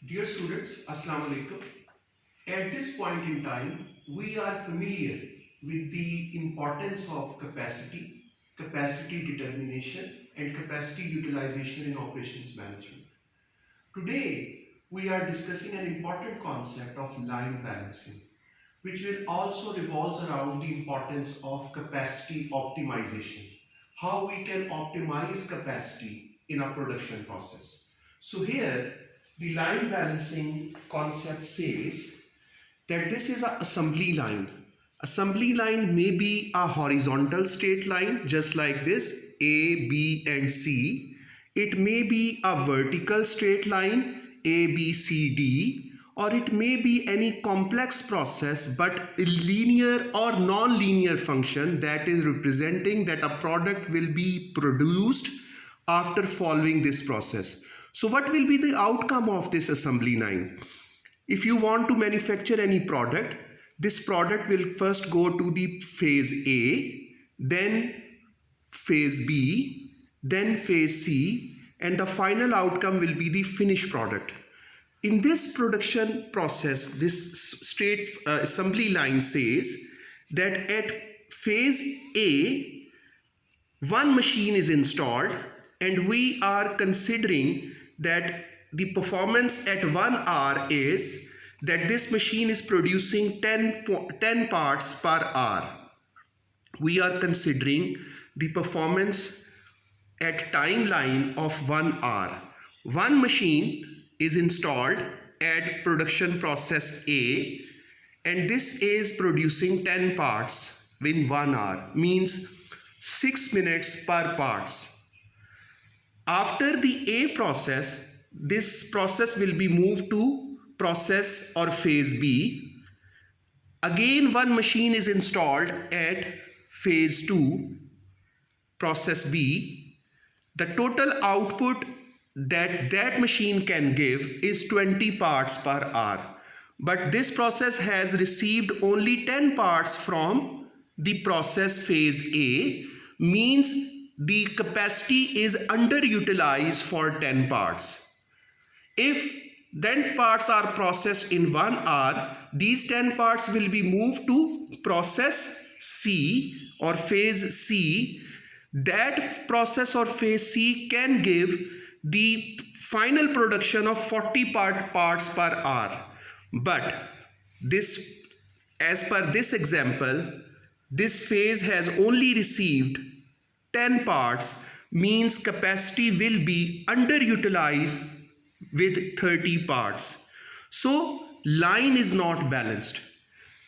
Dear students, Assalamu alaikum. At this point in time, we are familiar with the importance of capacity determination, and capacity utilization in operations management. Today, we are discussing an important concept of line balancing, which will also revolves around the importance of capacity optimization, how we can optimize capacity in a production process. So here, the line balancing concept says that this is an assembly line. Assembly line may be a horizontal straight line, just like this, A, B, and C. It may be a vertical straight line, A, B, C, D, or it may be any complex process but a linear or non-linear function that is representing that a product will be produced after following this process. So what will be the outcome of this assembly line? If you want to manufacture any product, this product will first go to the phase A, then phase B, then phase C, and the final outcome will be the finished product. In this production process, this straight assembly line says that at phase A, one machine is installed and we are considering that the performance at 1 hour is that this machine is producing 10 parts per hour. We are considering the performance at timeline of 1 hour. One machine is installed at production process A and this is producing 10 parts in 1 hour, means 6 minutes per parts. After the A process, this process will be moved to process or phase B. Again, one machine is installed at phase 2, process B. The total output that machine can give is 20 parts per hour. But this process has received only 10 parts from the process phase A, means the capacity is underutilized for 10 parts. If 10 parts are processed in 1 hour, these 10 parts will be moved to process C or phase C. That process or phase C can give the final production of 40 parts per hour. But this, as per this example, this phase has only received 10 parts, means capacity will be underutilized with 30 parts. So line is not balanced.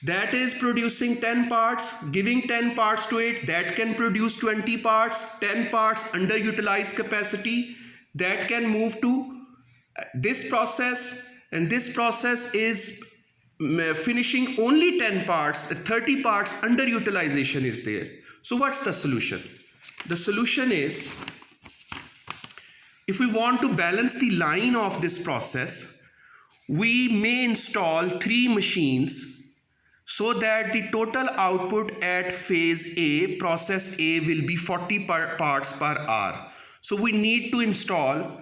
That is producing 10 parts, giving 10 parts to it, that can produce 20 parts, 10 parts underutilized capacity, that can move to this process, and this process is finishing only 10 parts, 30 parts underutilization is there. So what's the solution? The solution is, if we want to balance the line of this process, we may install 3 machines so that the total output at phase A, process A, will be 40 parts per hour. So we need to install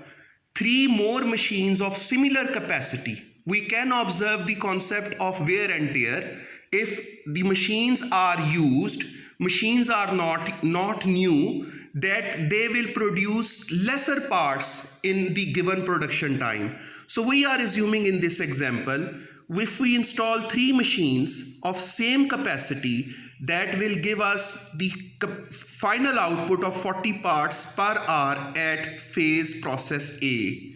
3 more machines of similar capacity. We can observe the concept of wear and tear. If the machines are used, machines are not new, that they will produce lesser parts in the given production time. So we are assuming in this example, if we install 3 machines of same capacity, that will give us the final output of 40 parts per hour at phase process A.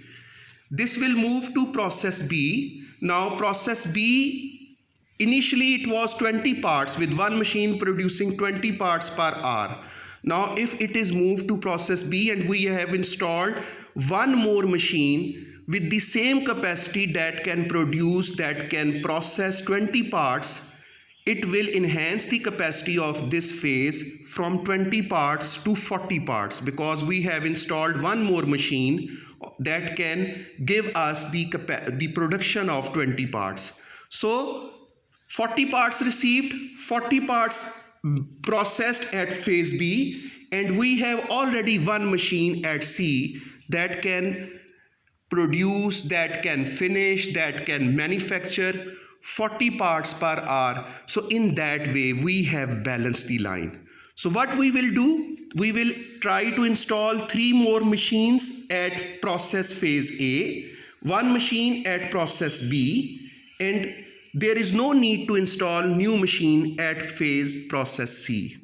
This will move to process B. Now process B, initially it was 20 parts with one machine producing 20 parts per hour. Now if it is moved to process B and we have installed one more machine with the same capacity that can process 20 parts, it will enhance the capacity of this phase from 20 parts to 40 parts, because we have installed one more machine that can give us the production of 20 parts. So 40 parts received, 40 parts processed at phase B, and we have already one machine at C that can produce, that can finish, that can manufacture 40 parts per hour. So in that way, we have balanced the line. So what we will do, we will try to install 3 more machines at process phase A, 1 machine at process B, and there is no need to install new machine at phase process C.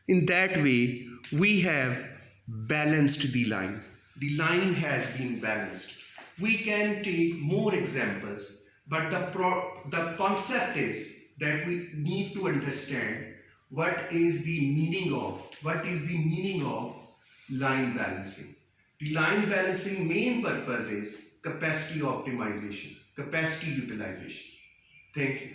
In that way, we have balanced the line. The line has been balanced. We can take more examples, but the concept is that we need to understand what is the meaning of line balancing. The line balancing main purpose is capacity optimization, capacity utilization. Thank you.